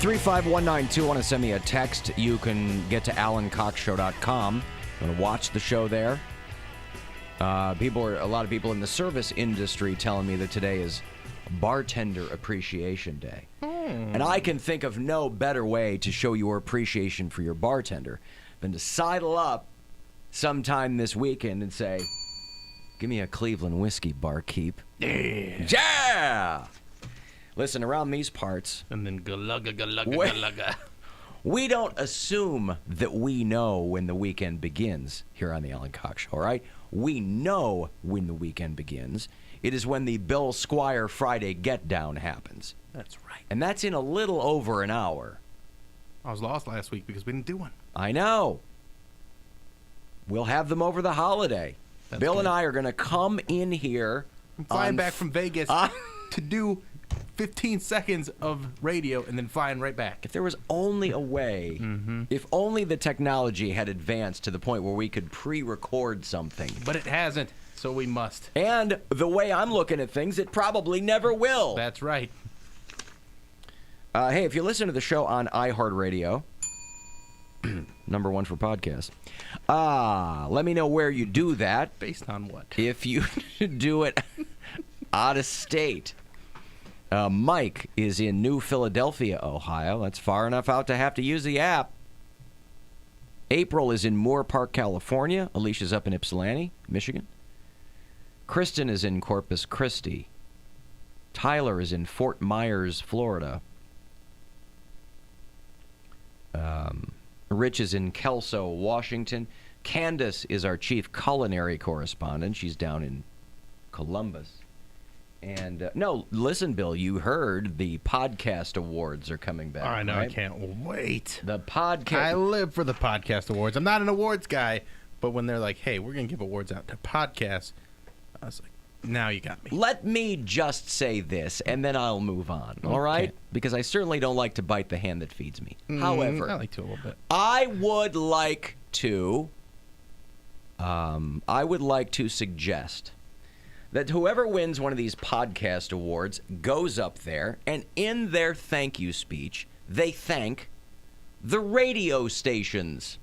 35192. Want to send me a text? You can get to AlanCoxShow.com. Want to watch the show there? A lot of people in the service industry telling me that today is Bartender Appreciation Day. And I can think of no better way to show your appreciation for your bartender than to sidle up sometime this weekend and say, give me a Cleveland whiskey, barkeep. Yeah! Listen, around these parts... And then galugga. We don't assume that we know when the weekend begins here on the Alan Cox Show, all right? We know when the weekend begins. It is when the Bill Squire Friday Get-Down happens. That's right. And that's in a little over an hour. I was lost last week because we didn't do one. I know. We'll have them over the holiday. That's Bill good. and I are going to come in here. I'm flying back from Vegas to do 15 seconds of radio and then flying right back. If there was only a way, if only the technology had advanced to the point where we could pre-record something. But it hasn't, so we must. And the way I'm looking at things, it probably never will. That's right. Hey, if you listen to the show on iHeartRadio, number one for podcasts, let me know where you do that. Based on what? If you do it out of state. Mike is in New Philadelphia, Ohio. That's far enough out to have to use the app. April is in Moore Park, California. Alicia's up in Ypsilanti, Michigan. Kristen is in Corpus Christi. Tyler is in Fort Myers, Florida. Rich is in Kelso, Washington. Candace is our chief culinary correspondent. She's down in Columbus. And, no, listen, Bill, you heard the podcast awards are coming back. I know, right? I can't wait. The podcast. I live for the podcast awards. I'm not an awards guy, but when they're like, hey, we're going to give awards out to podcasts, I was like, now you got me. Let me just say this, and then I'll move on, all right? Okay. Because I certainly don't like to bite the hand that feeds me. However, I like to a little bit. I would like to suggest that whoever wins one of these podcast awards goes up there, and in their thank you speech, they thank the radio stations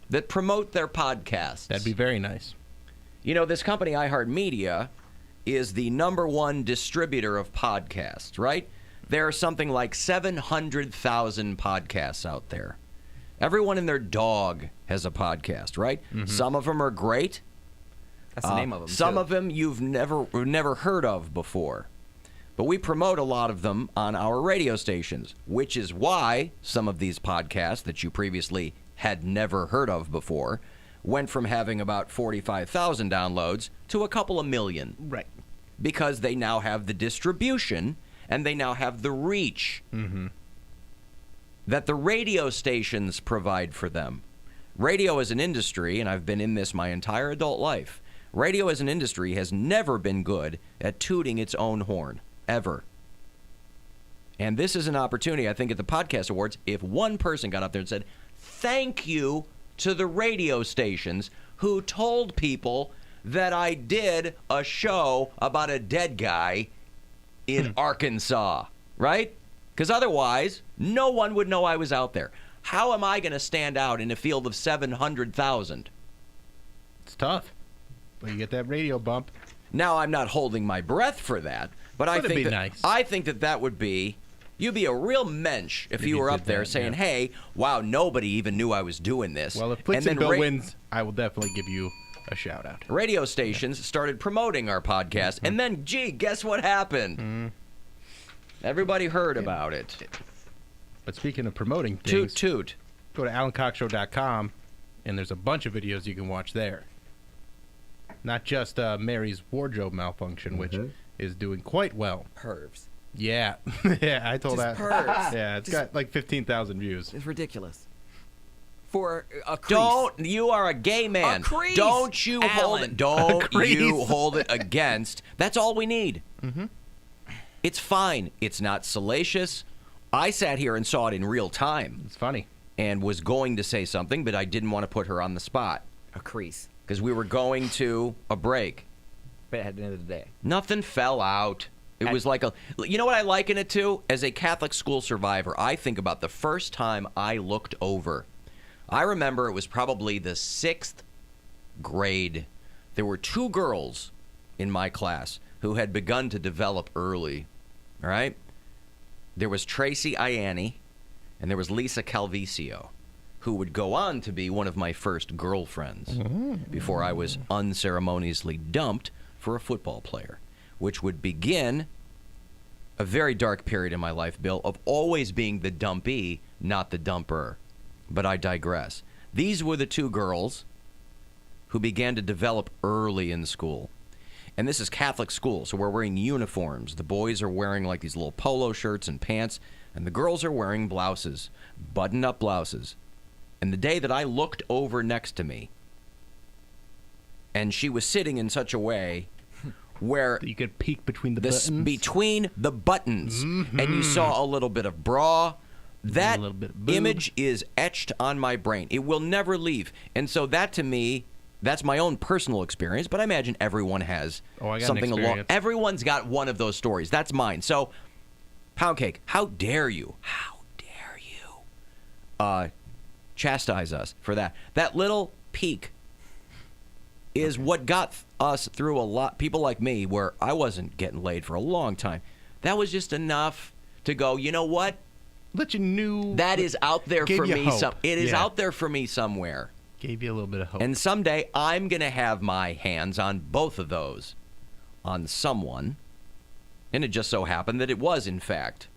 that promote their podcasts. That'd be very nice. You know, this company, iHeartMedia, is the number one distributor of podcasts, right? There are something like 700,000 podcasts out there. Everyone and their dog has a podcast, right? Some of them are great. That's the name of them. Some of them you've never heard of before. But we promote a lot of them on our radio stations, which is why some of these podcasts that you previously had never heard of before went from having about 45,000 downloads to a couple of million. Right. Because they now have the distribution and they now have the reach that the radio stations provide for them. Radio as an industry, and I've been in this my entire adult life, radio as an industry has never been good at tooting its own horn, ever. And this is an opportunity, I think, at the Podcast Awards, if one person got up there and said, thank you to the radio stations who told people that I did a show about a dead guy in Arkansas, right? Because otherwise, no one would know I was out there. How am I going to stand out in a field of 700,000? It's tough. But you get that radio bump. Now, I'm not holding my breath for that, but I think that would be... You'd be a real mensch if you were up there saying, hey, wow, nobody even knew I was doing this. Well, if Blitz and Bill wins, I will definitely give you a shout-out. Radio stations started promoting our podcast, and then, gee, guess what happened? Everybody heard about it. But speaking of promoting things... Toot. Go to AlanCoxShow.com, and there's a bunch of videos you can watch there. Not just Mary's wardrobe malfunction, which is doing quite well. Pervs. Yeah. Yeah, I told Just that. pervs. Yeah, it's got like 15,000 views. It's ridiculous. For a crease. You are a gay man. A crease, Don't you hold Alan. it. Don't you hold it against. That's all we need. It's fine. It's not salacious. I sat here and saw it in real time. It's funny. And was going to say something, but I didn't want to put her on the spot. A crease. Because we were going to a break. But at the end of the day. Nothing fell out. It was like you know what I liken it to? As a Catholic school survivor, I think about the first time I looked over. I remember it was probably the 6th grade. There were 2 girls in my class who had begun to develop early. All right? There was Tracy Ianni, and there was Lisa Calvicio, who would go on to be one of my first girlfriends before I was unceremoniously dumped for a football player, which would begin a very dark period in my life, Bill, of always being the dumpee, not the dumper. But I digress. These were the 2 girls who began to develop early in school. And this is Catholic school, so we're wearing uniforms. The boys are wearing like these little polo shirts and pants, and the girls are wearing blouses, button-up blouses. And the day that I looked over next to me, and she was sitting in such a way where you could peek between the buttons. Between the buttons, and you saw a little bit of bra. That image is etched on my brain. It will never leave. And so that, to me, that's my own personal experience, but I imagine everyone has something along. Everyone's got one of those stories. That's mine. So, Poundcake, how dare you? How dare you chastise us for that? That little peek is what got us through a lot. People like me, where I wasn't getting laid for a long time. That was just enough to go, you know what? Let you knew that is out there for me. It is Yeah. out there for me somewhere. Gave you a little bit of hope. And someday I'm going to have my hands on both of those on someone. And it just so happened that it was, in fact,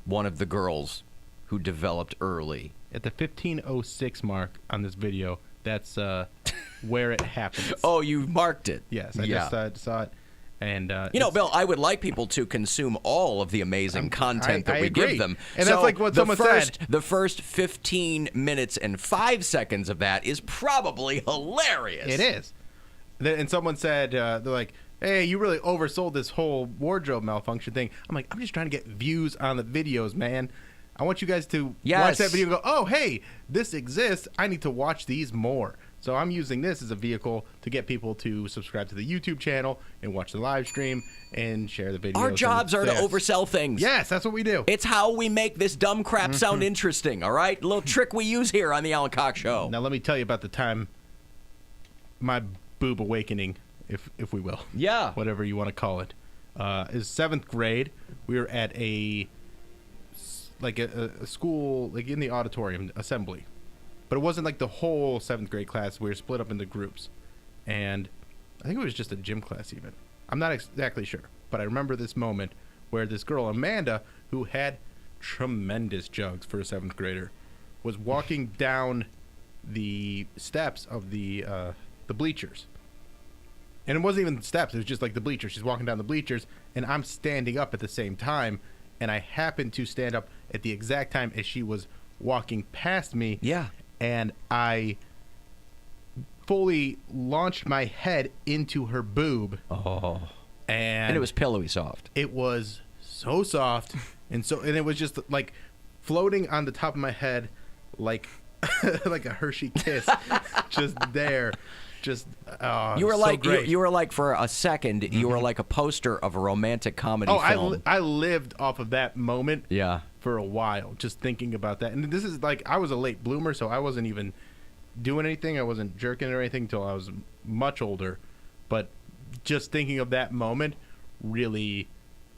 one of the girls who developed early. At the 15:06 mark on this video, that's where it happens. Oh, you marked it. Yes, I just saw it. And you know, Bill, I would like people to consume all of the amazing content that we agree. give them. And that's like what someone said. The first 15 minutes and 5 seconds of that is probably hilarious. It is. And someone said, they're like, hey, you really oversold this whole wardrobe malfunction thing. I'm like, I'm just trying to get views on the videos, man. I want you guys to watch that video and go, oh, hey, this exists. I need to watch these more. So I'm using this as a vehicle to get people to subscribe to the YouTube channel and watch the live stream and share the videos. Our jobs are to oversell things. Yes, that's what we do. It's how we make this dumb crap sound interesting, all right? A little trick we use here on the Alan Cox Show. Now let me tell you about the time, my boob awakening, if we will. Yeah. Whatever you want to call it. Is 7th grade. We were at a school, like in the auditorium assembly. But it wasn't like the whole 7th grade class. We were split up into groups. And I think it was just a gym class even. I'm not exactly sure. But I remember this moment where this girl, Amanda, who had tremendous jugs for a 7th grader, was walking down the steps of the bleachers. And it wasn't even steps. It was just like the bleachers. She's walking down the bleachers, and I'm standing up at the same time. And I happened to stand up at the exact time as she was walking past me. Yeah. And I fully launched my head into her boob. Oh. And it was pillowy soft. It was so soft. and it was just like floating on the top of my head like like a Hershey Kiss. Just there. Just you were so like great. you were like for a second you were like a poster of a romantic comedy film. I lived off of that moment. Yeah. For a while, just thinking about that. And this is like, I was a late bloomer, so I wasn't even doing anything. I wasn't jerking or anything until I was much older. But just thinking of that moment really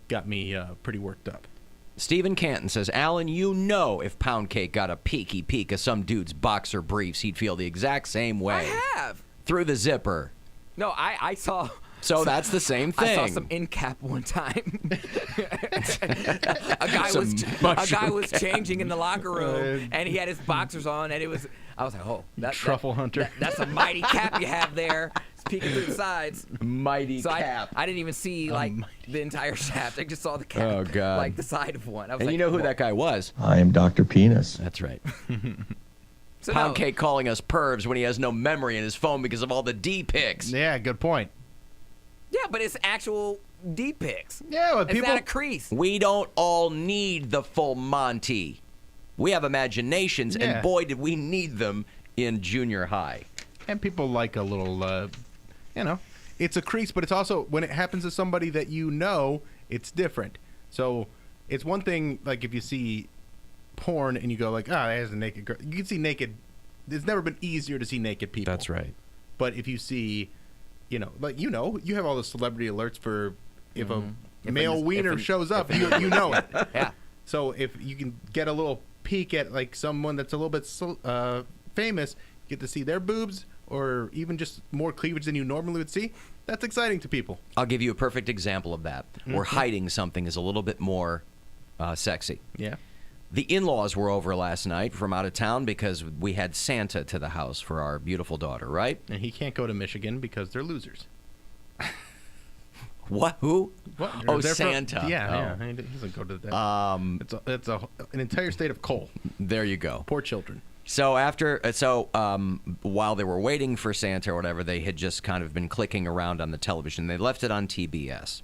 got me pretty worked up. Stephen Canton says, Alan, you know if Poundcake got a peeky peek of some dude's boxer briefs, he'd feel the exact same way. I have. Through the zipper. No, I saw. So that's the same thing. I saw some in cap one time. a guy was changing in the locker room, and he had his boxers on, and I was like, oh, truffle hunter. That's a mighty cap you have there. It's peeking through the sides. Mighty cap. I didn't even see the entire shaft. I just saw the cap. Oh God. Like the side of one. I was and like, you know who that guy was? I am Dr. Penis. That's right. So Poundcake calling us pervs when he has no memory in his phone because of all the D pics. Yeah, good point. Yeah, but it's actual D pics. Yeah, but it's people. not a crease. We don't all need the full Monty. We have imaginations, and boy, did we need them in junior high. And people like a little, it's a crease, but it's also, when it happens to somebody that you know, It's different. So it's one thing, like, if you see porn and you go like, there's a naked girl. You can see naked. It's never been easier to see naked people. That's right. But if you see, you have all the celebrity alerts for if a male wiener shows up, you know it. Yeah. So if you can get a little peek at like someone that's a little bit famous, get to see their boobs or even just more cleavage than you normally would see, that's exciting to people. I'll give you a perfect example of that. Where hiding something is a little bit more sexy. Yeah. The in-laws were over last night from out of town because we had Santa to the house for our beautiful daughter, right? And he can't go to Michigan because they're losers. What? Who? What? Oh, They're Santa. Yeah. He doesn't go to that. It's an entire state of coal. There you go. Poor children. So while they were waiting for Santa or whatever, they had just kind of been clicking around on the television. They left it on TBS.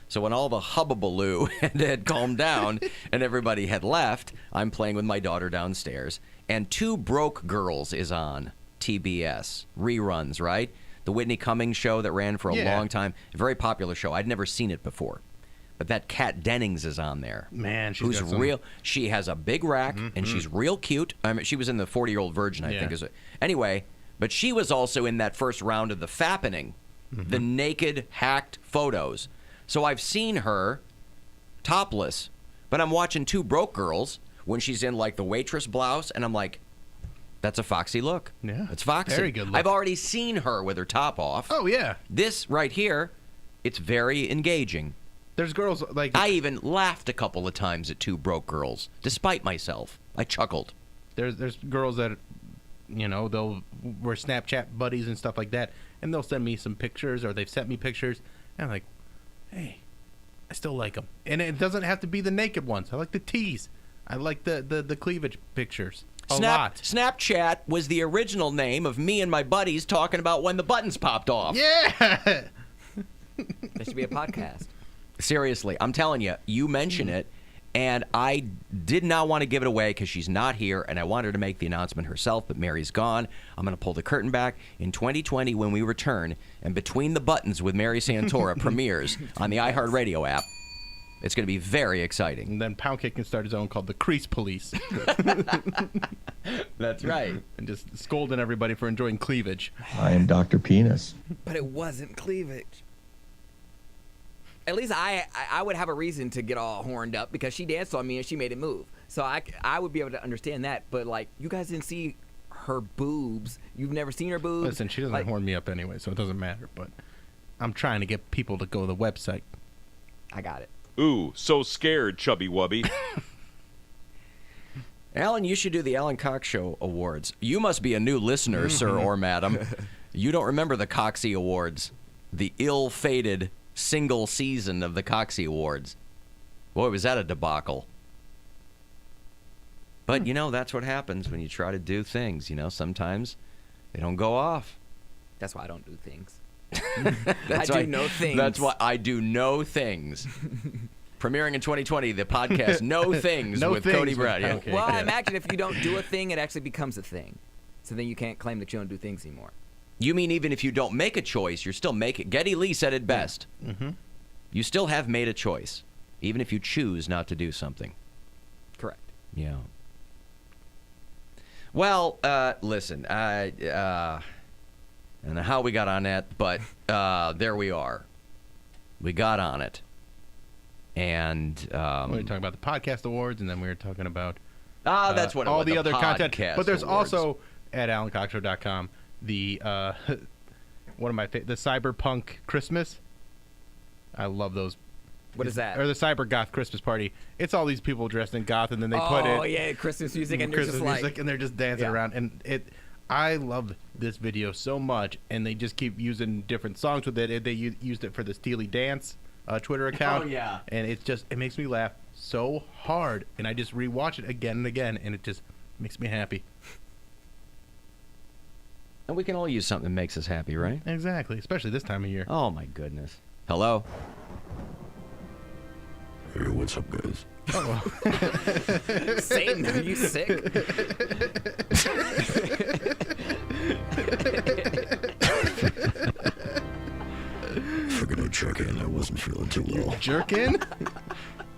So when all the hubbubaloo had calmed down and everybody had left, I'm playing with my daughter downstairs, and Two Broke Girls is on TBS. Reruns, right? The Whitney Cummings show that ran for a long time. A very popular show. I'd never seen it before. But that Kat Dennings is on there. Man, she's who's got some... real. She has a big rack, and she's real cute. I mean, she was in the 40-Year-Old Virgin, I think. Anyway, but she was also in that first round of the fappening, the naked, hacked photos. So I've seen her topless, but I'm watching Two Broke Girls when she's in, like, the waitress blouse, and I'm like, that's a foxy look. Yeah. It's foxy. Very good look. I've already seen her with her top off. Oh, yeah. This right here, it's very engaging. There's girls like... I even laughed a couple of times at Two Broke Girls, despite myself. I chuckled. There's girls that, they'll we're Snapchat buddies and stuff like that, and they'll send me some pictures, or they've sent me pictures, and I'm like, hey, I still like them. And it doesn't have to be the naked ones. I like the tees. I like the cleavage pictures a lot. Snapchat was the original name of me and my buddies talking about when the buttons popped off. Yeah! There should be a podcast. Seriously, I'm telling you, you mention it, and I did not want to give it away because she's not here, and I wanted her to make the announcement herself, but Mary's gone. I'm going to pull the curtain back. In 2020, when we return, and Between the Buttons with Mary Santora premieres on the iHeartRadio app, it's going to be very exciting. And then Poundcake can start his own called the Crease Police. That's right. And just scolding everybody for enjoying cleavage. I am Dr. Penis. But it wasn't cleavage. At least I would have a reason to get all horned up because she danced on me and she made it move. So I would be able to understand that. But, like, you guys didn't see her boobs. You've never seen her boobs. Listen, she doesn't horn me up anyway, so it doesn't matter. But I'm trying to get people to go to the website. I got it. Ooh, so scared, chubby wubby. Alan, you should do the Alan Cox Show Awards. You must be a new listener, sir or madam. You don't remember the Coxie Awards, the ill-fated single season of the Coxie Awards. Boy, was that a debacle. But, that's what happens when you try to do things. Sometimes they don't go off. That's why I don't do things. I do no things. That's why I do no things. Premiering in 2020, the podcast No Things with Cody Brown. Yeah. Okay, well, I imagine if you don't do a thing, it actually becomes a thing. So then you can't claim that you don't do things anymore. You mean even if you don't make a choice, you're still making... Geddy Lee said it best. Mm-hmm. You still have made a choice, even if you choose not to do something. Correct. Yeah. Well, listen, I don't know how we got on that, but there we are. We got on it. And... we were talking about the podcast awards, and then we were talking about... that's what it all was, the other content. But there's awards. also, at AlanCoxShow.com, the one of my the Cyberpunk Christmas. I love those. What is that? Or the Cyber Goth Christmas party. It's all these people dressed in goth, and then they put it. Oh yeah, Christmas music, and Christmas just music, like, and they're just dancing around. And I love this video so much, and they just keep using different songs with it. They used it for the Steely Dance Twitter account. Oh yeah. And it makes me laugh so hard, and I just rewatch it again and again, and it just makes me happy. And we can all use something that makes us happy, right? Exactly, especially this time of year. Oh, my goodness. Hello? Hey, what's up, guys? Satan, are you sick? Figured I'd check in. I wasn't feeling too well. Jerk in?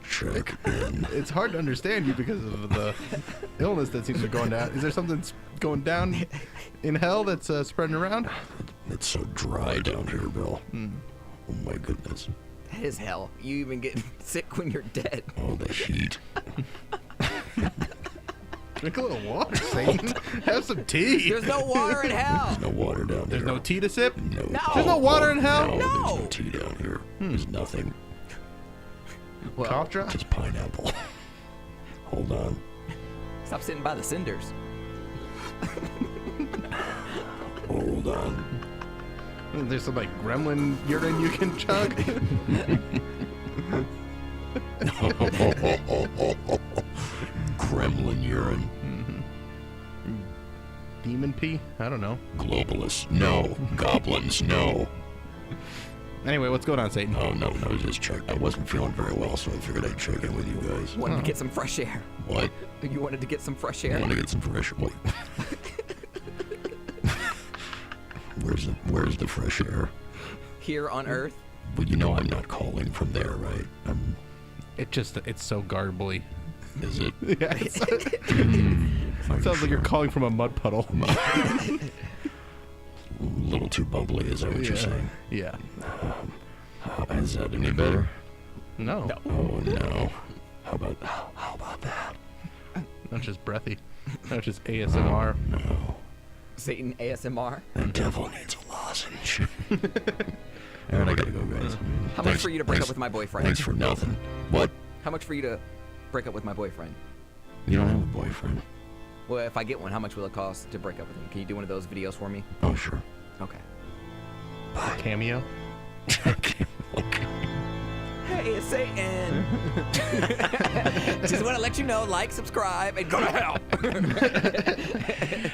Check in. It's hard to understand you because of the illness that seems to be going down. Is there something going down in hell that's spreading around? It's so dry down here, Bill. Oh my goodness. That is hell. You even get sick when you're dead. Oh, the heat. Drink a little water, Satan. Have some tea. There's no water in hell. There's no water down There's here. no tea to sip? No. There's no water in hell? No, No. there's no tea down here. There's nothing. Well, Cough drop? Just pineapple. Hold on. stop sitting by the cinders. Hold on. There's some like gremlin urine you can chug. Kremlin urine. Demon pee? I don't know. Globalists, no. Goblins, no. Anyway, what's going on, Satan? Oh, no, just check. I wasn't feeling very well, so I figured I'd check in with you guys. Wanted to get some fresh air. What? You wanted to get some fresh I air. want to get some fresh. What? Where's the fresh air? Here on Earth. But you know I'm not calling from there, right? It's so garbly. Is it? Yeah, it sounds like you're calling from a mud puddle. A little too bubbly, is that what you're saying? Yeah. Is that any better? No. Oh, no. How about that? Not just breathy. Not just ASMR. No. Satan ASMR. The devil needs a lozenge. All right, I gotta go, guys. How much for you to break up with my boyfriend? Thanks for nothing. What? How much for you to break up with my boyfriend? You don't have a boyfriend? Well, if I get one, how much will it cost to break up with him? Can you do one of those videos for me? Oh, sure. Okay. Cameo. Hey, it's Satan. Just want to let you know, like, subscribe, and go to hell.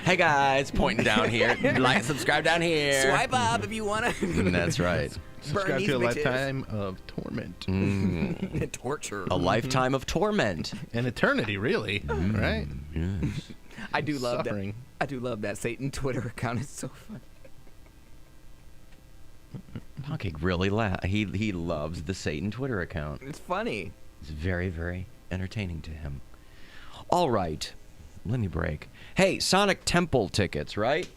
Hey guys, pointing down here. Like, subscribe down here. Swipe up if you want to. That's right. Subscribe these to a bitches. lifetime of torment. Torture. A lifetime of torment. An eternity, really. Right? I do love Suffering. that. I do love that Satan Twitter account. It's so funny. Poundcake really he loves the Satan Twitter account. It's funny. It's very, very entertaining to him. All right. Let me break. Hey, Sonic Temple tickets, right?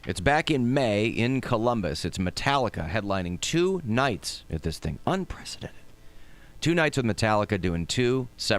It's back in May in Columbus. It's Metallica headlining 2 nights at this thing. Unprecedented. 2 nights with Metallica doing 2 separate